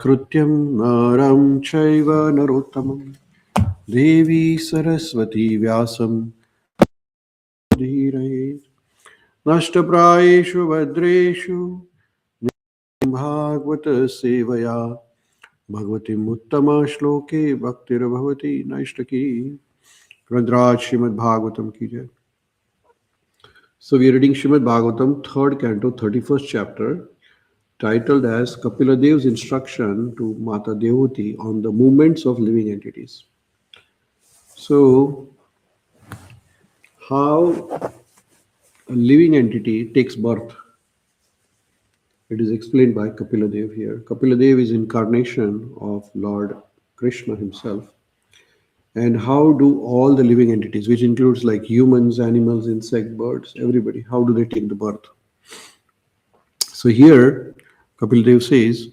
Krutyam naram chaiva narottamam Devi Saraswati Vyasam Dhiraye Nashtaprayeshu Vadreshu Bhagavata Sevaya Bhagavati Uttama Shloke Bhaktir Bhavati Naishtaki Rudraj Srimad Bhagavatam ki jai. So we are reading Srimad Bhagavatam, 3rd canto, 31st chapter, titled as Kapila Dev's instruction to Mata Devuti on the movements of living entities. So, how a living entity takes birth. It is explained by Kapila Dev here. Kapila Dev is incarnation of Lord Krishna himself. And how do all the living entities, which includes like humans, animals, insect, birds, everybody, how do they take the birth? So here, Kapila Dev says,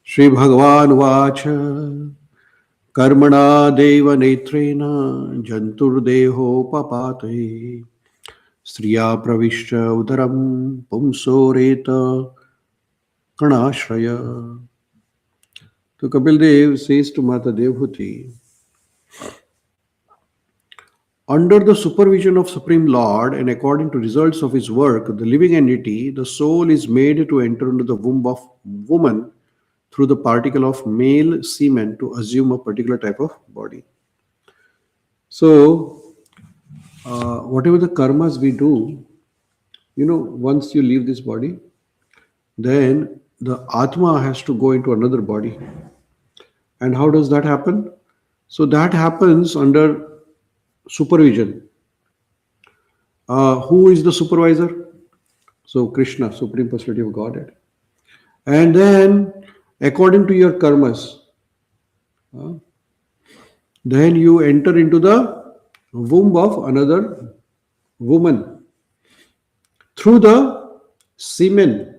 Shri Bhagavan Vacha Karmana Deva Netrena Jantur Papate Striya Pravishya Udaram Pumsoreta Kanashraya. So Kapil Dev says to Mata Devhuti, under the supervision of Supreme Lord and according to results of his work, the living entity, the soul is made to enter into the womb of woman through the particle of male semen to assume a particular type of body. So, whatever the karmas we do, once you leave this body, then the Atma has to go into another body. And how does that happen? So that happens under supervision. Who is the supervisor? So Krishna, Supreme Personality of Godhead. And then, according to your karmas, then you enter into the womb of another woman through the semen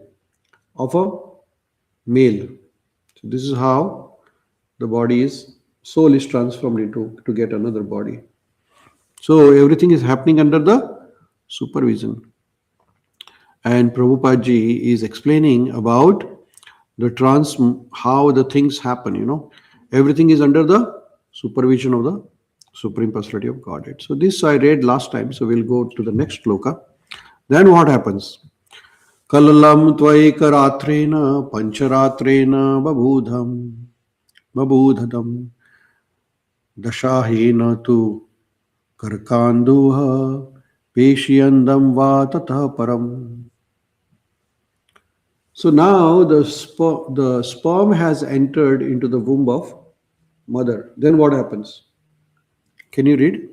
of a male. So this is how the soul is transformed into to get another body. So everything is happening under the supervision. And Prabhupada ji is explaining about how the things happen, Everything is under the supervision of the Supreme Personality of Godhead. So this I read last time, so we'll go to the next shloka. Then what happens? Kalalam tvaikaratrena pancharatrena babudhadam dashahena tu karkanduha peshyandam va tatah param. So now the sperm has entered into the womb of mother. Then what happens? Can you read?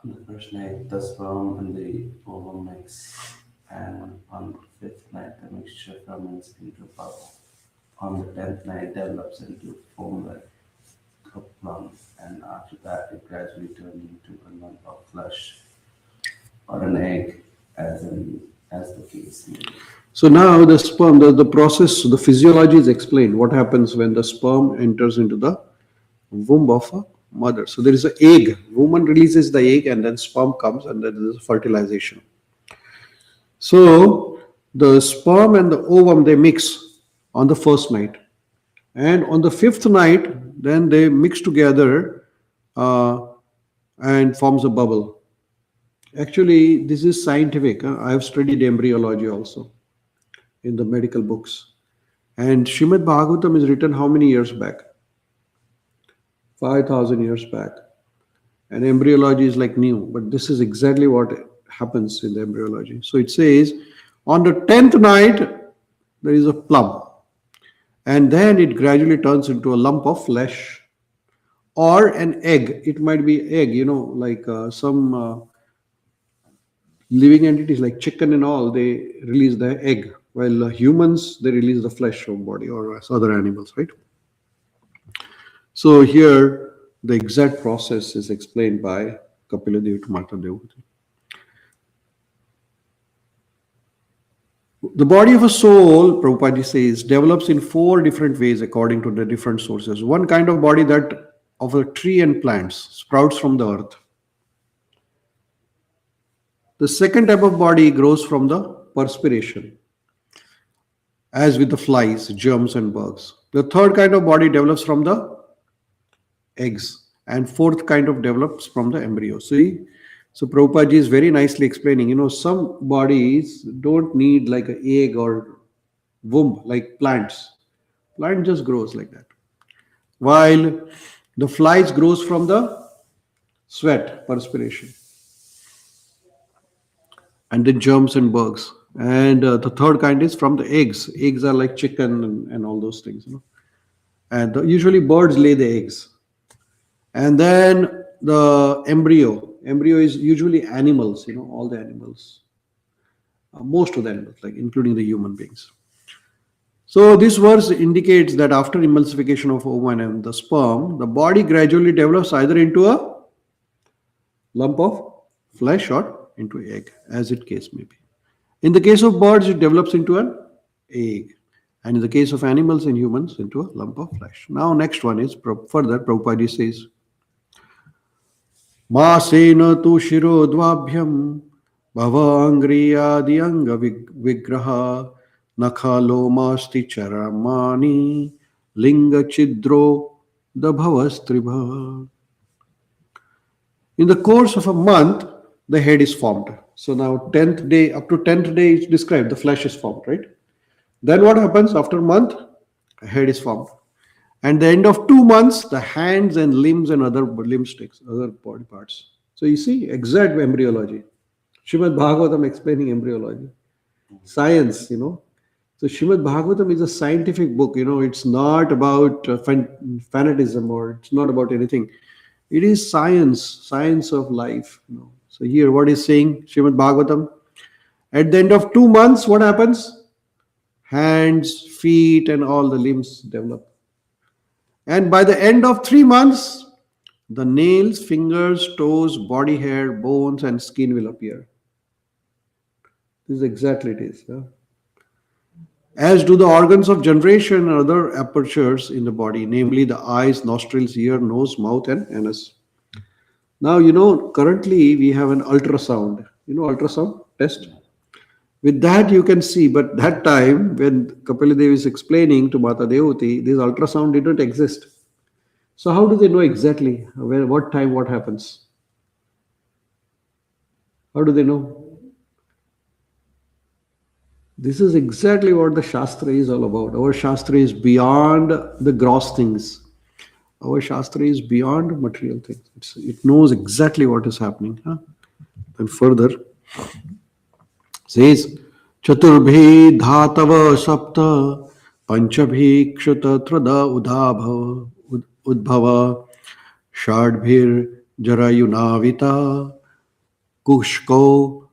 On the first night, the sperm and the ovum mix, and on the fifth night, the mixture ferments into bubble. On the 10th night, develops into foam like a plum, and after that, it gradually turns into a lump of flesh or an egg, as the case may be. So now the sperm, the process, the physiology is explained. What happens when the sperm enters into the womb of a mother? So there is an egg. Woman releases the egg, and then sperm comes, and then there is fertilization. So the sperm and the ovum, they mix on the first night, and on the fifth night, then they mix together and forms a bubble. Actually, this is scientific. I have studied embryology also in the medical books. And Srimad Bhagavatam is written how many years back? 5,000 years back. And embryology is like new, but this is exactly what happens in the embryology. So it says, on the 10th night, there is a plum. And then it gradually turns into a lump of flesh or an egg. It might be egg, like some living entities like chicken and all, they release the egg. While humans, they release the flesh of body or other animals, right? So here, the exact process is explained by Kapila Dev to Mata Devhuti. The body of a soul, Prabhupada says, develops in 4 different ways according to the different sources. One kind of body that of a tree and plants sprouts from the earth. The second type of body grows from the perspiration. The third type of body is from the sperm. And the fourth type of body is from the ovum. And the fifth type of body is from the as with the flies, germs, and bugs. The third kind of body develops from the eggs, and fourth kind of develops from the embryo. See, so Prabhupada ji is very nicely explaining. Some bodies don't need like an egg or womb like plants. Plant just grows like that. While the flies grows from the sweat, perspiration, and then germs and bugs. And the third kind is from the eggs. Eggs are like chicken and all those things. And usually birds lay the eggs. And then the embryo is usually animals, all the animals, most of the animals, like including the human beings. So this verse indicates that after emulsification of ovum and the sperm, the body gradually develops either into a lump of flesh or into egg, as it case may be. In the case of birds, it develops into an egg, and in the case of animals and humans, into a lump of flesh. Now, next one is further. Prabhupada says, Masena tu shirodvabhyam bhavangriyadi anga vigraha nakhalomasti charamani linga chidro dabhavastribha. In the course of a month, the head is formed. So now 10th day, up to 10th day is described, the flesh is formed, right? Then what happens after a month? A head is formed. And the end of 2 months, the hands and limbs and other limb sticks, other body parts. So you see, exact embryology. Srimad Bhagavatam explaining embryology. Science. So Srimad Bhagavatam is a scientific book. It's not about fanatism, or it's not about anything. It is science of life. So here what is saying Srimad Bhagavatam? At the end of 2 months, what happens? Hands, feet, and all the limbs develop. And by the end of 3 months, the nails, fingers, toes, body hair, bones, and skin will appear. This is exactly it is. Yeah? As do the organs of generation and other apertures in the body, namely the eyes, nostrils, ear, nose, mouth, and anus. Now, currently we have an ultrasound. Ultrasound test? With that you can see, but that time when Kapila Devi is explaining to Mata Devati, this ultrasound didn't exist. So how do they know exactly where, what time, what happens? How do they know? This is exactly what the Shastra is all about. Our Shastra is beyond the gross things. Our Shastra is beyond material things. It knows exactly what is happening. Huh? And further, says, Chaturbhi dhatava sapta panchabhi kshata trada udbhava shadbhir jarayunavita kushko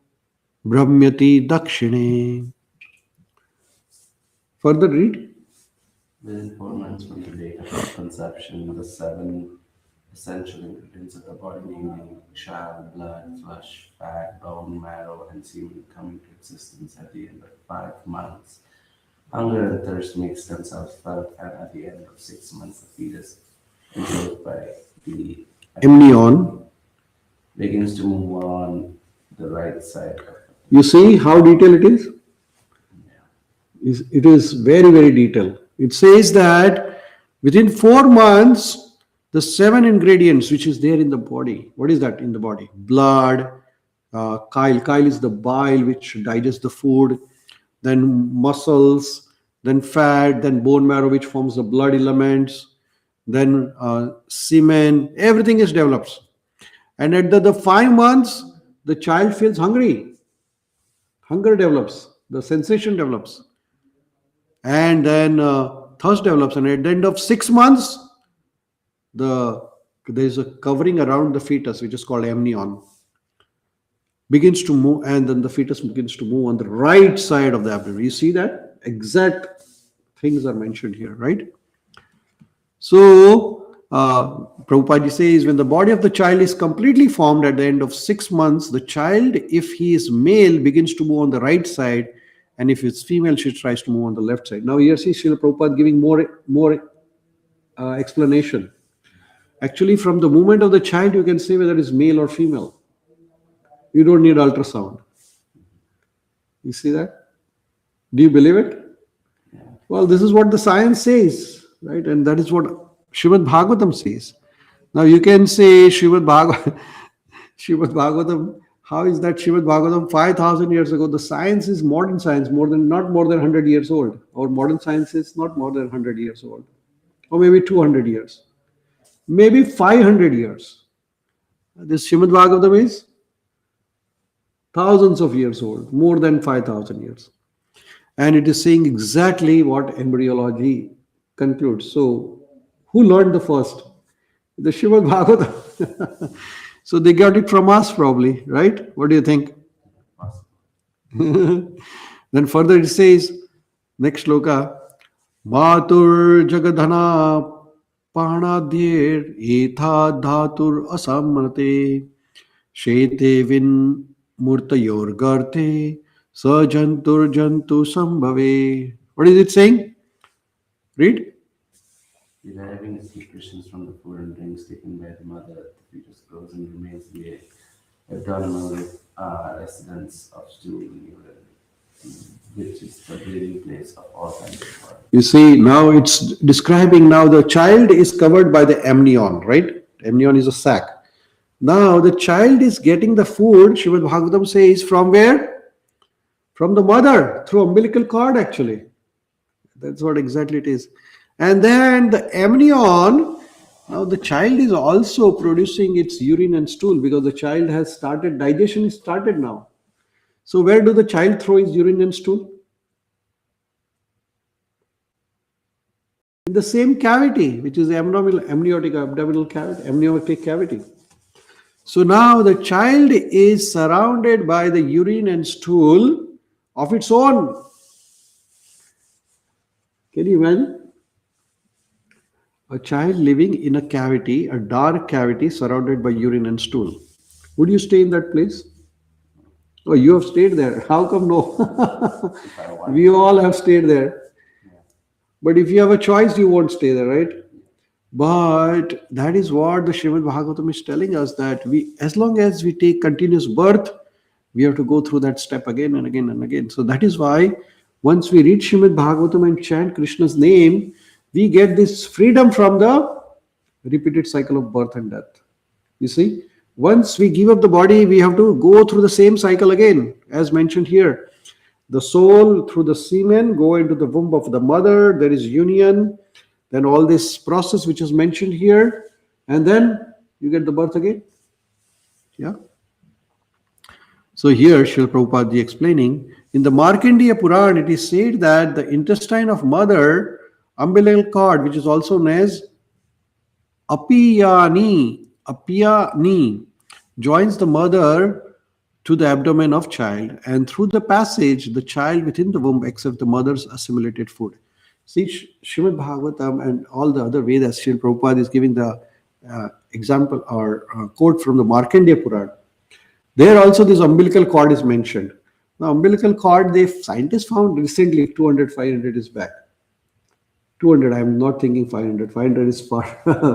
brahmyati dakshine. Further read. Within 4 months from the date of conception, the 7 essential ingredients of the body, namely child, blood, flesh, fat, bone, marrow, and semen, come into existence at the end of 5 months. Hunger and thirst makes themselves felt, and at the end of 6 months, the fetus, enclosed by the Amnion. begins to move on the right side of it. You see how detailed it is? It is very, very detailed. It says that within 4 months, the 7 ingredients which is there in the body. What is that in the body? Blood, chyle. Chyle is the bile which digests the food. Then muscles, then fat, then bone marrow which forms the blood elements. Then semen. Everything is developed. And at the 5 months, the child feels hungry. Hunger develops. The sensation develops. And then thirst develops. And at the end of 6 months, there is a covering around the fetus, which is called amnion, begins to move, and then the fetus begins to move on the right side of the abdomen. You see that? Exact things are mentioned here, right? So, Prabhupada says, when the body of the child is completely formed at the end of 6 months, the child, if he is male, begins to move on the right side, and if it's female, she tries to move on the left side. Now, here see Srila Prabhupada giving more explanation. Actually, from the movement of the child, you can say whether it's male or female. You don't need ultrasound. You see that? Do you believe it? Well, this is what the science says, right? And that is what Srimad Bhagavatam says. Now you can say Srimad Bhagavatam, how is that Srimad Bhagavatam 5,000 years ago? The science is modern science, not more than 100 years old. Or modern science is not more than 100 years old. Or maybe 200 years. Maybe 500 years. This Srimad Bhagavatam is thousands of years old, more than 5,000 years. And it is saying exactly what embryology concludes. So, who learned the first? The Srimad Bhagavatam. So, they got it from us probably, right? What do you think? Then further it says, next sloka, Matur Jagadhana Panadhyir Etha Dhatur Asamrate Shete Vin Murtayor Garte Sajantur Jantu Sambhave. What is it saying? Read. Deriving secretions from the food and drinks taken by the mother, the fetus grows and remains in the abdominal residence of stool and urine, which is the breathing place of all kinds of body. You see, now it's describing now the child is covered by the amnion, right? Amnion is a sac. Now the child is getting the food, Srimad Bhagavatam says, from where? From the mother, through umbilical cord actually. That's what exactly it is. And then the amnion, now the child is also producing its urine and stool because the child has started, digestion is started now. So where do the child throw his urine and stool? In the same cavity, which is the abdominal cavity, amniotic cavity. So now the child is surrounded by the urine and stool of its own. Can you imagine? A child living in a cavity, a dark cavity surrounded by urine and stool. Would you stay in that place? Oh, you have stayed there. How come no? We all have stayed there. But if you have a choice, you won't stay there, right? But that is what the Srimad Bhagavatam is telling us, that we, as long as we take continuous birth, we have to go through that step again and again and again. So that is why once we read Srimad Bhagavatam and chant Krishna's name, we get this freedom from the repeated cycle of birth and death. You see, once we give up the body, we have to go through the same cycle again, as mentioned here. The soul through the semen go into the womb of the mother, there is union, then all this process which is mentioned here, and then you get the birth again. Yeah. So here Srila Prabhupada is explaining, in the Markandeya Puran, it is said that the intestine of mother, umbilical cord, which is also known as apiyani, joins the mother to the abdomen of child, and through the passage, the child within the womb accepts the mother's assimilated food. See, Srimad Bhagavatam and all the other Vedas, Srila Prabhupada is giving the example or quote from the Markandeya Puran. There also this umbilical cord is mentioned. The umbilical cord, scientists found recently 200, 500 is back. 200, I am not thinking 500. 500 is for,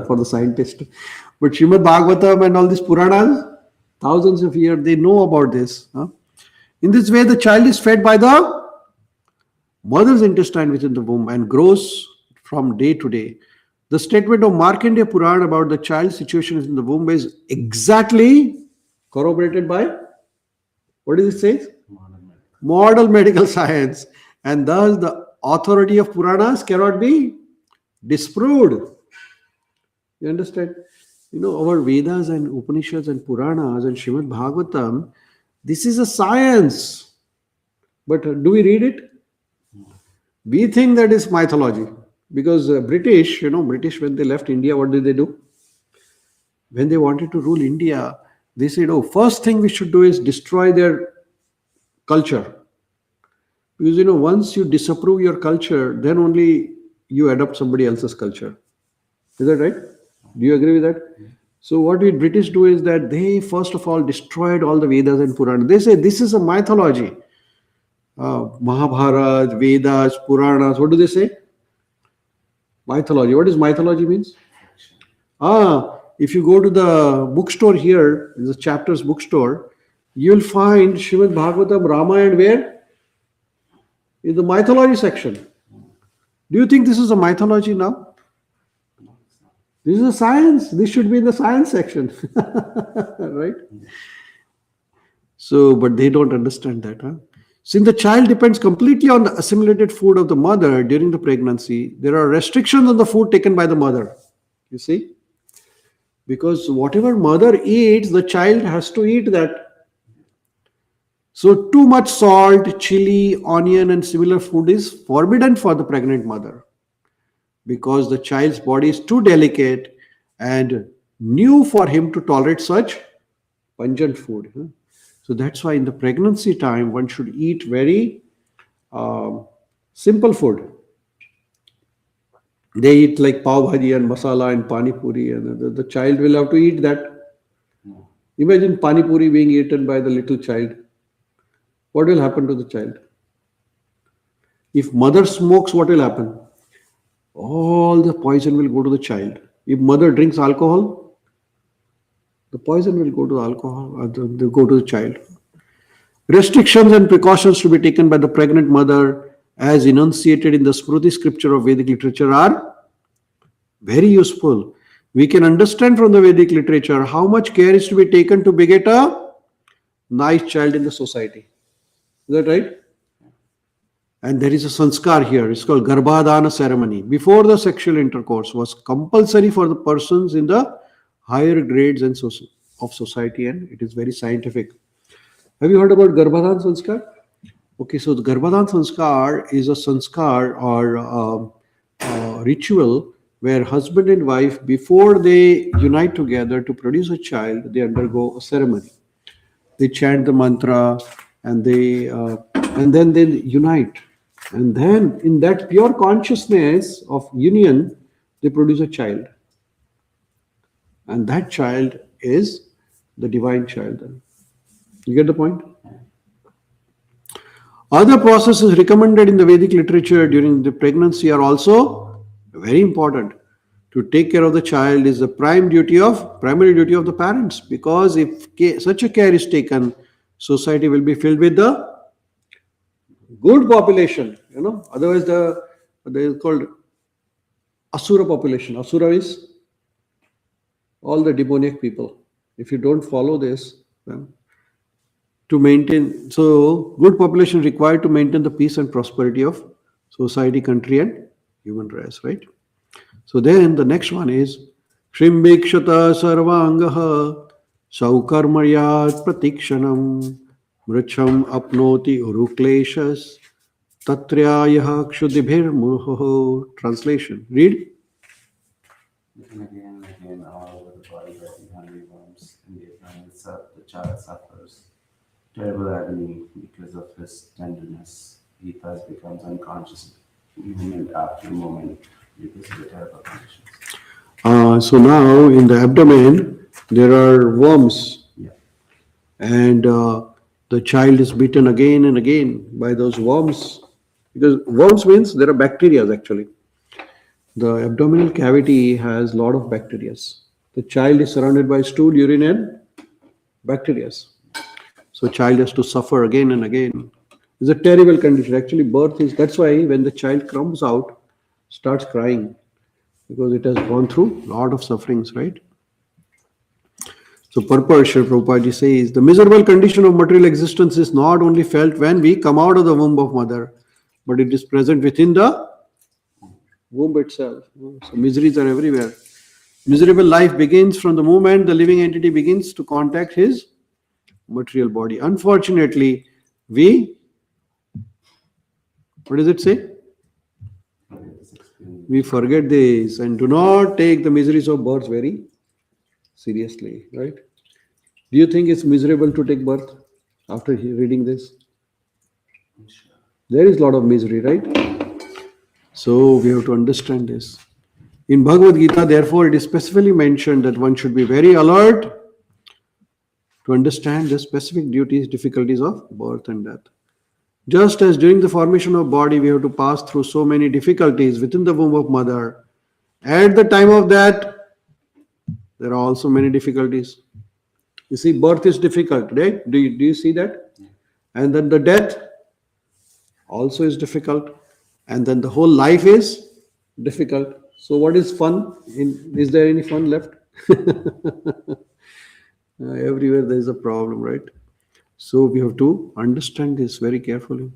for the scientist. But Srimad Bhagavatam and all these Puranas, thousands of years, they know about this. In this way, the child is fed by the mother's intestine within the womb and grows from day to day. The statement of Markandeya Puran about the child's situation in the womb is exactly corroborated by, what does it say? Modern medical science. And thus the authority of Puranas cannot be disproved. You understand? You know, our Vedas and Upanishads and Puranas and Srimad Bhagavatam, this is a science. But do we read it? We think that is mythology. Because British, when they left India, what did they do? When they wanted to rule India, they said, oh, first thing we should do is destroy their culture. Because, once you disapprove your culture, then only you adopt somebody else's culture. Is that right? Do you agree with that? So what did British do is that they first of all destroyed all the Vedas and Puranas. They say this is a mythology. Mahabharata, Vedas, Puranas, what do they say? Mythology. What does mythology means? If you go to the bookstore here, the chapters bookstore, you'll find Srimad Bhagavatam, Ramayana where? In the mythology section. Do you think this is a mythology now? No, it's not. This is a science. This should be in the science section, right? Yeah. So, but they don't understand that, huh? Since the child depends completely on the assimilated food of the mother during the pregnancy, there are restrictions on the food taken by the mother. You see? Because whatever mother eats, the child has to eat that. So, too much salt, chili, onion, and similar food is forbidden for the pregnant mother because the child's body is too delicate and new for him to tolerate such pungent food. Huh? So that's why in the pregnancy time one should eat very um, simple food. They eat like pav bhaji and masala and pani puri, and the child will have to eat that. No. Imagine pani puri being eaten by the little child. What will happen to the child? If mother smokes, what will happen? All the poison will go to the child. If mother drinks alcohol, the poison will go to alcohol, go to the child. Restrictions and precautions to be taken by the pregnant mother, as enunciated in the Smruti scripture of Vedic literature, are very useful. We can understand from the Vedic literature how much care is to be taken to beget a nice child in the society. Is that right? And there is a sanskar here. It's called Garbhadana ceremony. Before the sexual intercourse was compulsory for the persons in the higher grades and of society, and it is very scientific. Have you heard about Garbhadan sanskar? Okay, so the Garbhadan sanskar is a sanskar or ritual where husband and wife, before they unite together to produce a child, they undergo a ceremony. They chant the mantra and and then they unite, and then in that pure consciousness of union they produce a child, and that child is the divine child. You get the point? Other processes recommended in the Vedic literature during the pregnancy are also very important. To take care of the child is the primary duty of the parents, because if such a care is taken, society will be filled with the good population. Otherwise they is called asura population. Asura is all the demoniac people. If you don't follow this, then to maintain, so good population required to maintain the peace and prosperity of society, country, and human race, right? So then the next one is Shrimbikshata Sarvangaha Saukarmayat Pratikshanam Mricham Apnoti Urukleshas Tatryayaha Kshudibhir Muho. Translation. Read. Again and again, all over the body getting hungry worms in the abdomen, the child suffers terrible agony because of his tenderness. He thus becomes unconscious moment after moment because of the terrible conditions. So now in the abdomen there are worms, Yeah. and the child is beaten again and again by those worms, because worms means there are bacteria actually. The abdominal cavity has a lot of bacteria. The child is surrounded by stool, urine, and bacteria. So child has to suffer again and again. It's a terrible condition. Actually, birth is, that's why when the child comes out, starts crying, because it has gone through a lot of sufferings, right? So purport, Sri Prabhupada says, the miserable condition of material existence is not only felt when we come out of the womb of mother, but it is present within the womb itself. So miseries are everywhere. Miserable life begins from the moment the living entity begins to contact his material body. Unfortunately, what does it say? We forget this and do not take the miseries of birth very seriously, right? Do you think it's miserable to take birth after reading this? Sure. There is a lot of misery, right? So we have to understand this. In Bhagavad Gita, therefore, it is specifically mentioned that one should be very alert to understand the specific duties, difficulties of birth and death. Just as during the formation of body, we have to pass through so many difficulties within the womb of mother, at the time of that, there are also many difficulties. You see, birth is difficult, right? Do you see that? And then the death also is difficult. and then the whole life is difficult. So what is fun? Is there any fun left? Everywhere there is a problem, right? So we have to understand this very carefully.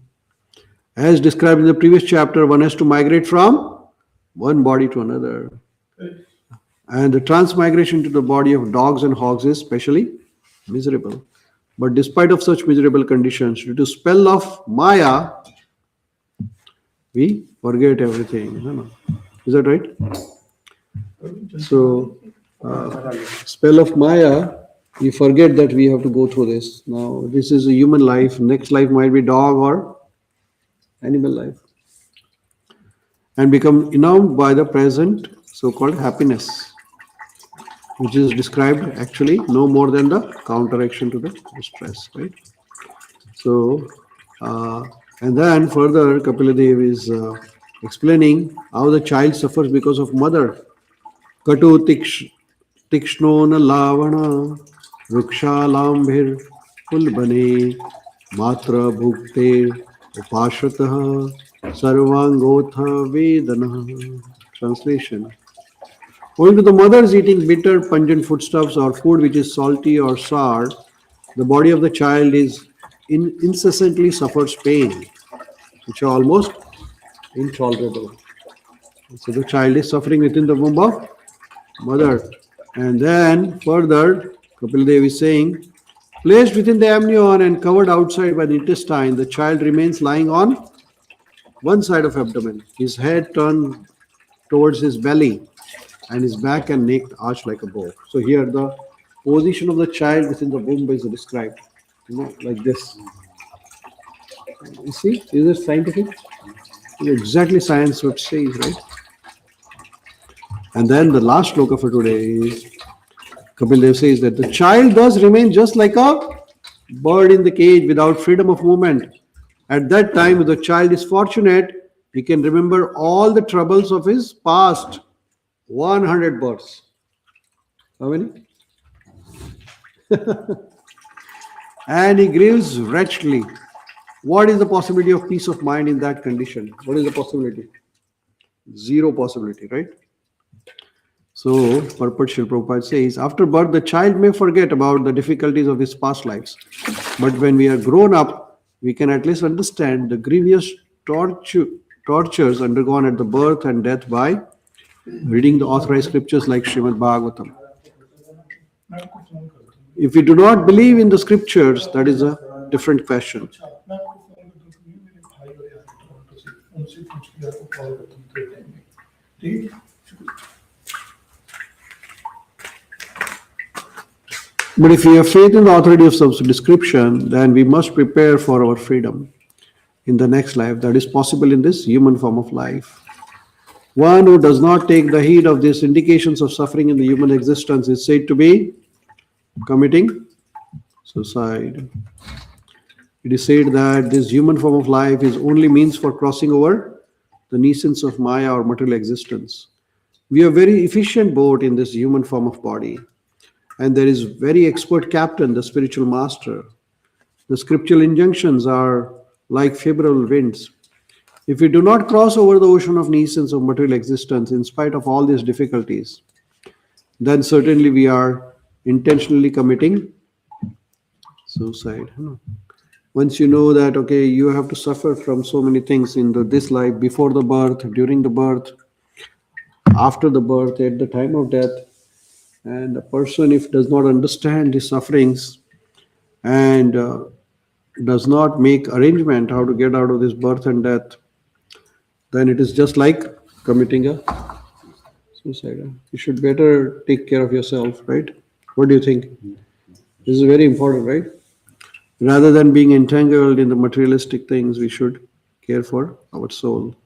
As described in the previous chapter, one has to migrate from one body to another. And the transmigration to the body of dogs and hogs is especially miserable. But despite of such miserable conditions, due to spell of Maya, we forget everything. Is that right? So, spell of Maya, we forget that we have to go through this. Now, this is a human life. Next life might be dog or animal life. And become enamored by the present so-called happiness, which is described actually no more than the counteraction to the stress, right? So, and then further, Kapiladev is explaining how the child suffers because of mother. Katu tikshno na lavana rukshalambhir kulbane matra bhukte upashatah sarvangotha vedana. Translation. Owing to the mother's eating bitter, pungent foodstuffs or food which is salty or sour, the body of the child is incessantly suffers pain, which are almost intolerable. So the child is suffering within the womb of mother. And then further, Kapil Dev is saying, placed within the amnion and covered outside by the intestine, the child remains lying on one side of abdomen, his head turned towards his belly, and his back and neck arched like a bow. So here the position of the child within the womb is described, like this. You see, is it scientific? Exactly science would say, right? And then the last shloka for today is Kapil Dev says that the child does remain just like a bird in the cage without freedom of movement. At that time, if the child is fortunate, he can remember all the troubles of his past 100 births. How many? And he grieves wretchedly. What is the possibility of peace of mind in that condition? What is the possibility? Zero possibility, right? So, Purport Srila Prabhupada says, after birth, the child may forget about the difficulties of his past lives. But when we are grown up, we can at least understand the grievous tortures undergone at the birth and death by reading the authorized scriptures like Srimad Bhagavatam. If we do not believe in the scriptures, that is a different question. But if we have faith in the authority of some description, then we must prepare for our freedom in the next life that is possible in this human form of life. One who does not take the heed of these indications of suffering in the human existence is said to be committing suicide. It is said that this human form of life is only means for crossing over the nuisance of Maya or material existence. We are very efficient boat in this human form of body. And there is very expert captain, the spiritual master. The scriptural injunctions are like favorable winds. If we do not cross over the ocean of nuisance of material existence in spite of all these difficulties, then certainly we are intentionally committing suicide. Once you know that, okay, you have to suffer from so many things in this life, before the birth, during the birth, after the birth, at the time of death, and a person, if does not understand his sufferings and does not make arrangement how to get out of this birth and death, then it is just like committing a suicide. You should better take care of yourself, right? What do you think? This is very important, right? Rather than being entangled in the materialistic things, we should care for our soul.